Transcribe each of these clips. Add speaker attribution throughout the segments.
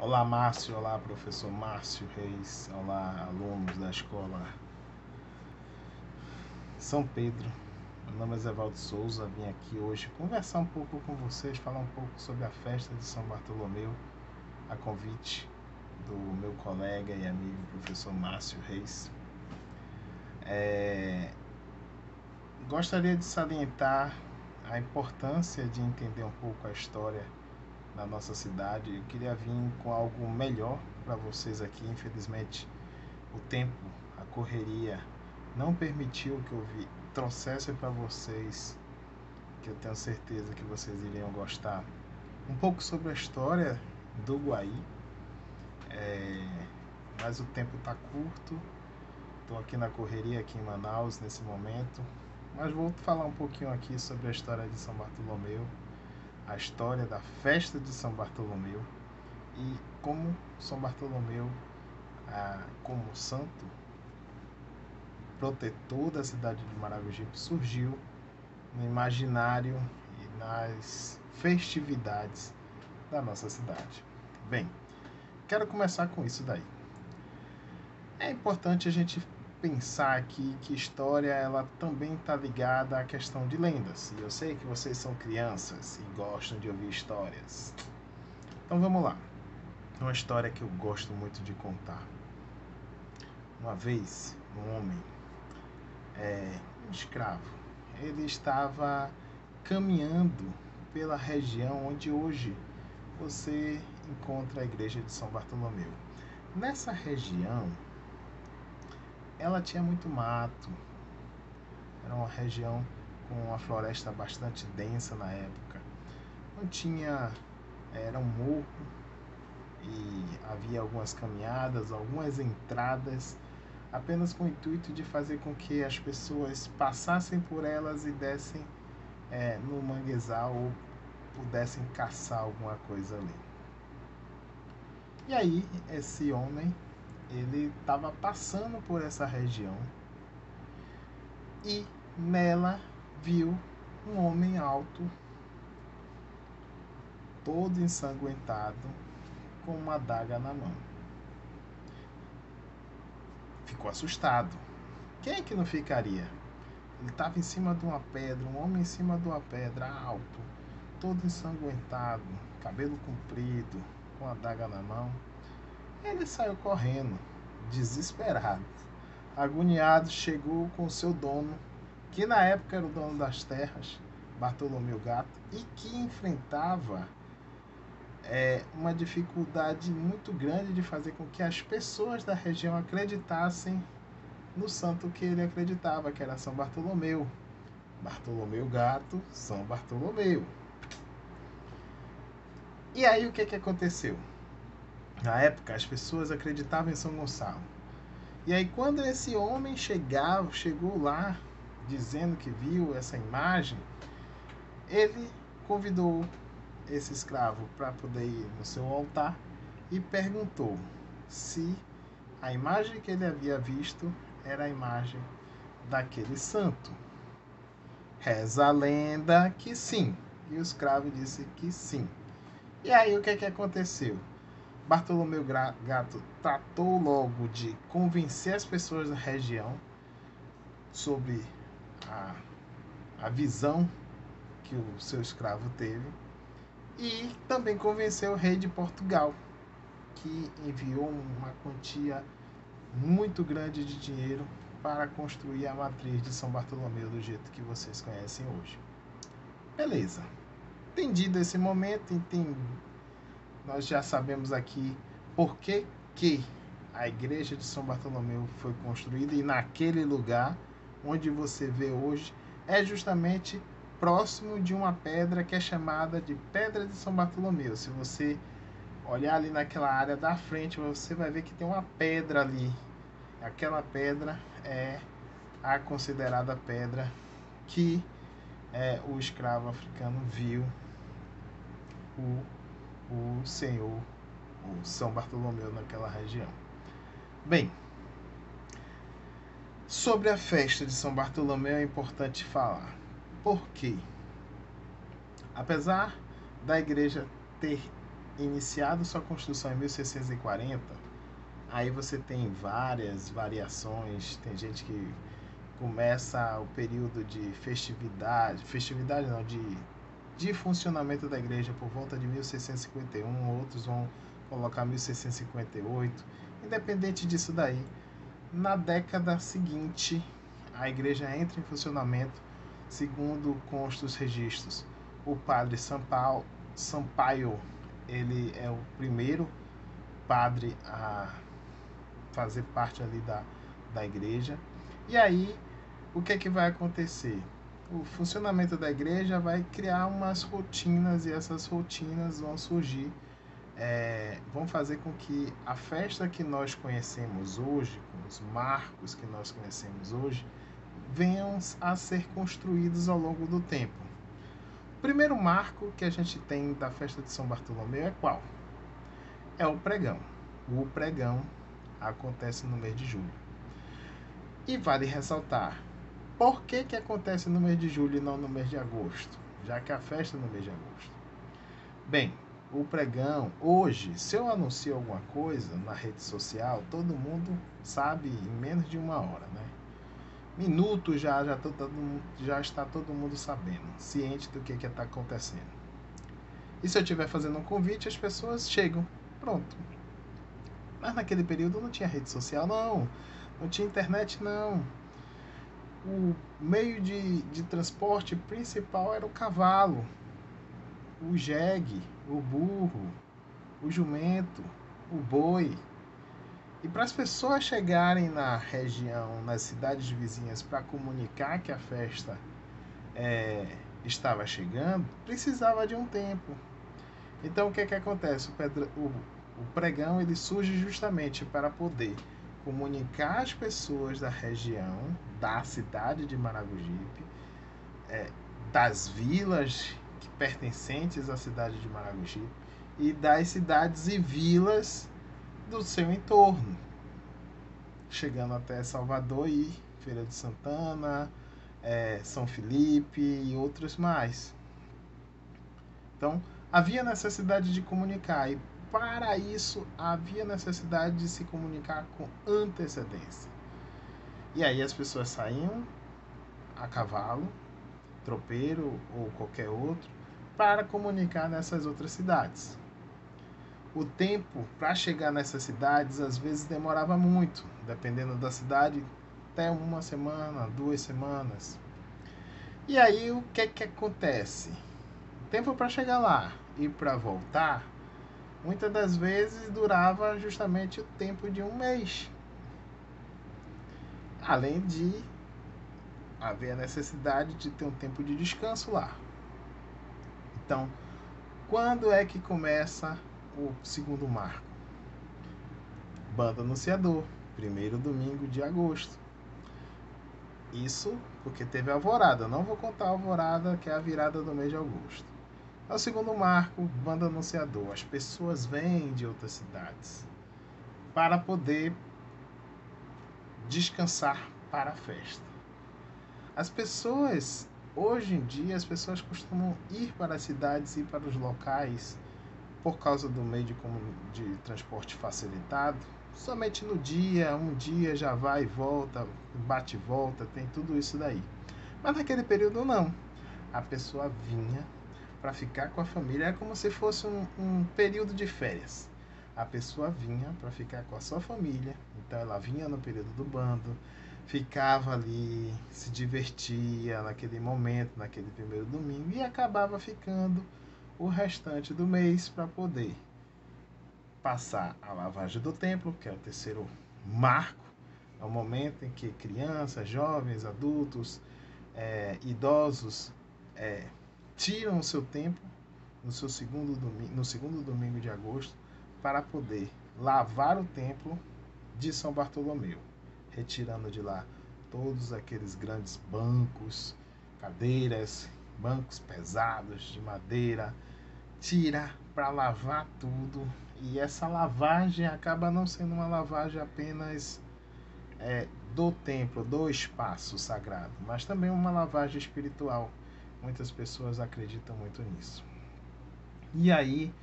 Speaker 1: Olá, Márcio. Olá, professor Márcio Reis. Olá, alunos da escola São Pedro. Meu nome é Zevaldo Souza. Vim aqui hoje conversar um pouco com vocês, falar um pouco sobre a festa de São Bartolomeu, a convite do meu colega e amigo professor Márcio Reis. Gostaria de salientar a importância de entender um pouco a história da nossa cidade. Eu queria vir com algo melhor para vocês aqui. Infelizmente, o tempo, a correria não permitiu que eu trouxesse para vocês, que eu tenho certeza que vocês iriam gostar, um pouco sobre a história do Guaí. Mas o tempo está curto. Estou aqui na correria, aqui em Manaus, nesse momento. Mas vou falar um pouquinho aqui sobre a história de São Bartolomeu, a história da festa de São Bartolomeu e como São Bartolomeu, como santo protetor da cidade de Maragogipe, surgiu no imaginário e nas festividades da nossa cidade. Bem, quero começar com isso daí. É importante a gente pensar aqui que história ela também está ligada à questão de lendas. E eu sei que vocês são crianças e gostam de ouvir histórias. Então vamos lá. Uma história que eu gosto muito de contar. Uma vez, um homem, um escravo, ele estava caminhando pela região onde hoje você encontra a igreja de São Bartolomeu. Nessa região, ela tinha muito mato. Era uma região com uma floresta bastante densa na época. Não tinha, era um morro e havia algumas caminhadas, algumas entradas, apenas com o intuito de fazer com que as pessoas passassem por elas e dessem no manguezal ou pudessem caçar alguma coisa ali. E aí, esse homem, ele estava passando por essa região e nela viu um homem alto, todo ensanguentado, com uma adaga na mão. Ficou assustado. Quem é que não ficaria? Ele estava em cima de uma pedra, um homem em cima de uma pedra, alto, todo ensanguentado, cabelo comprido, com a adaga na mão. Ele saiu correndo, desesperado. Agoniado, chegou com seu dono, que na época era o dono das terras, Bartolomeu Gato, e que enfrentava uma dificuldade muito grande de fazer com que as pessoas da região acreditassem no santo que ele acreditava, que era São Bartolomeu. Bartolomeu Gato, São Bartolomeu. E aí o que aconteceu? Na época as pessoas acreditavam em São Gonçalo. E aí quando esse homem chegou lá, dizendo que viu essa imagem, ele convidou esse escravo para poder ir no seu altar e perguntou se a imagem que ele havia visto era a imagem daquele santo. Reza a lenda que sim. E o escravo disse que sim. E aí o que aconteceu? Bartolomeu Gato tratou logo de convencer as pessoas da região sobre a visão que o seu escravo teve e também convenceu o rei de Portugal, que enviou uma quantia muito grande de dinheiro para construir a matriz de São Bartolomeu do jeito que vocês conhecem hoje. Beleza. Entendido esse momento, nós já sabemos aqui por que a igreja de São Bartolomeu foi construída e naquele lugar onde você vê hoje é justamente próximo de uma pedra que é chamada de Pedra de São Bartolomeu. Se você olhar ali naquela área da frente, você vai ver que tem uma pedra ali. Aquela pedra é a considerada pedra que o escravo africano viu o Senhor, o São Bartolomeu naquela região. Bem, sobre a festa de São Bartolomeu é importante falar. Por quê? Apesar da igreja ter iniciado sua construção em 1640, aí você tem várias variações. Tem gente que começa o período de festividade não, de funcionamento da igreja por volta de 1651, outros vão colocar 1658. Independente disso daí, na década seguinte, a igreja entra em funcionamento, segundo constam os registros. O padre Sampaio, ele é o primeiro padre a fazer parte ali da igreja. E aí, o que é que vai acontecer? O funcionamento da igreja vai criar umas rotinas, e essas rotinas vão surgir, vão fazer com que a festa que nós conhecemos hoje, com os marcos que nós conhecemos hoje, venham a ser construídos ao longo do tempo. O primeiro marco que a gente tem da festa de São Bartolomeu é qual? É o pregão. O pregão acontece no mês de julho. E vale ressaltar, por que acontece no mês de julho e não no mês de agosto? Já que a festa é no mês de agosto. Bem, o pregão, hoje, se eu anuncio alguma coisa na rede social, todo mundo sabe em menos de uma hora, né? Minutos já está todo mundo sabendo, ciente do que está acontecendo. E se eu estiver fazendo um convite, as pessoas chegam, pronto. Mas naquele período não tinha rede social, não tinha internet, não. O meio de transporte principal era o cavalo, o jegue, o burro, o jumento, o boi. E para as pessoas chegarem na região, nas cidades vizinhas, para comunicar que a festa estava chegando, precisava de um tempo. Então o que acontece? O pregão ele surge justamente para poder comunicar às pessoas da região, da cidade de Maragogipe, das vilas pertencentes à cidade de Maragogipe e das cidades e vilas do seu entorno, chegando até Salvador e Feira de Santana, São Felipe e outros mais. Então, havia necessidade de comunicar, e para isso havia necessidade de se comunicar com antecedência. E aí as pessoas saíam a cavalo, tropeiro ou qualquer outro, para comunicar nessas outras cidades. O tempo para chegar nessas cidades às vezes demorava muito, dependendo da cidade, até uma semana, 2 semanas. E aí o que acontece? O tempo para chegar lá e para voltar, muitas das vezes durava justamente o tempo de um mês. Além de haver a necessidade de ter um tempo de descanso lá. Então, quando é que começa o segundo marco? Banda Anunciador, primeiro domingo de agosto. Isso porque teve a alvorada. Não vou contar a alvorada, que é a virada do mês de agosto. É o segundo marco, Banda Anunciador. As pessoas vêm de outras cidades para poder descansar para a festa. As pessoas, hoje em dia, as pessoas costumam ir para as cidades e para os locais por causa do meio de transporte facilitado, somente no dia, um dia já vai e volta, bate e volta, tem tudo isso daí. Mas naquele período não. A pessoa vinha para ficar com a família, é como se fosse um período de férias. A pessoa vinha para ficar com a sua família, então ela vinha no período do bando, ficava ali, se divertia naquele momento, naquele primeiro domingo, e acabava ficando o restante do mês para poder passar a lavagem do templo, que é o terceiro marco. É o momento em que crianças, jovens, adultos, idosos tiram o seu tempo no segundo domingo de agosto para poder lavar o templo de São Bartolomeu, retirando de lá todos aqueles grandes bancos, cadeiras, bancos pesados de madeira, tira para lavar tudo. E essa lavagem acaba não sendo uma lavagem apenas do templo, do espaço sagrado, mas também uma lavagem espiritual. Muitas pessoas acreditam muito nisso. E aí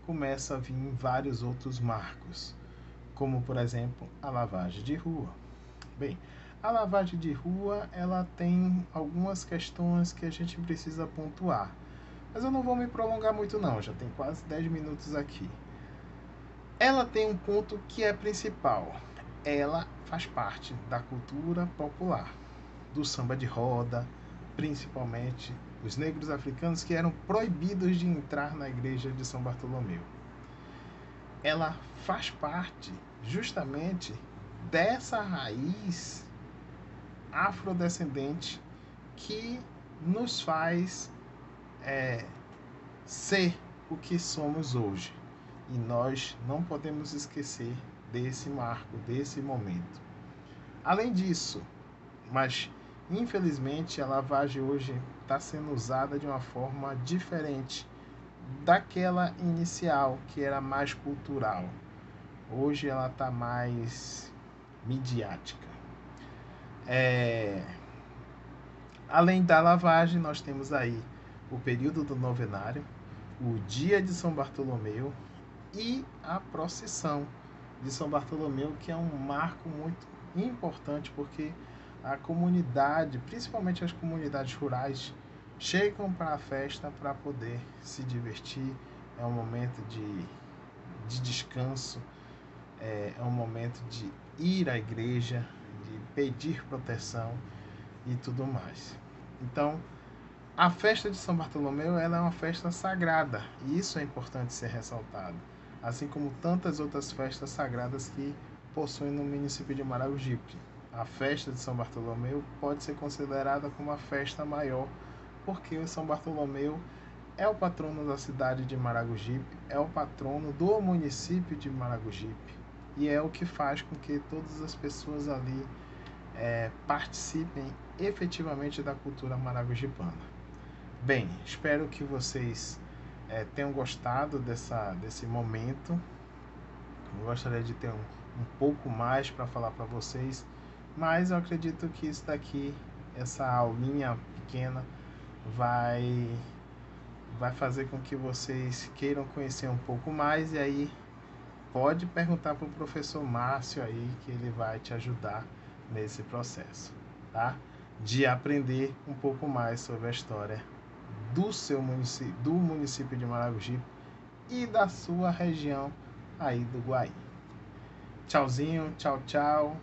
Speaker 1: começa a vir vários outros marcos, como por exemplo a lavagem de rua. Bem, a lavagem de rua ela tem algumas questões que a gente precisa pontuar, mas eu não vou me prolongar muito não, já tem quase 10 minutos aqui. Ela tem um ponto que é principal, ela faz parte da cultura popular, do samba de roda, principalmente os negros africanos que eram proibidos de entrar na igreja de São Bartolomeu. Ela faz parte justamente dessa raiz afrodescendente que nos faz ser o que somos hoje. E nós não podemos esquecer desse marco, desse momento. Além disso, mas infelizmente a lavagem hoje está sendo usada de uma forma diferente daquela inicial, que era mais cultural. Hoje ela está mais midiática. Além da lavagem, nós temos aí o período do novenário, o dia de São Bartolomeu e a procissão de São Bartolomeu, que é um marco muito importante, porque a comunidade, principalmente as comunidades rurais, chegam para a festa para poder se divertir. É um momento de descanso, é um momento de ir à igreja, de pedir proteção e tudo mais. Então, a festa de São Bartolomeu ela é uma festa sagrada, e isso é importante ser ressaltado, assim como tantas outras festas sagradas que possuem no município de Maragogipe. A festa de São Bartolomeu pode ser considerada como uma festa maior, porque o São Bartolomeu é o patrono da cidade de Maragogipe, é o patrono do município de Maragogipe, e é o que faz com que todas as pessoas ali participem efetivamente da cultura maragogipana. Bem, espero que vocês tenham gostado desse momento. Eu gostaria de ter um pouco mais para falar para vocês, mas eu acredito que isso daqui, essa aulinha pequena, vai fazer com que vocês queiram conhecer um pouco mais, e aí pode perguntar para o professor Márcio aí, que ele vai te ajudar nesse processo, tá? De aprender um pouco mais sobre a história do município de Maragogipe e da sua região aí do Guaí. Tchauzinho, tchau, tchau.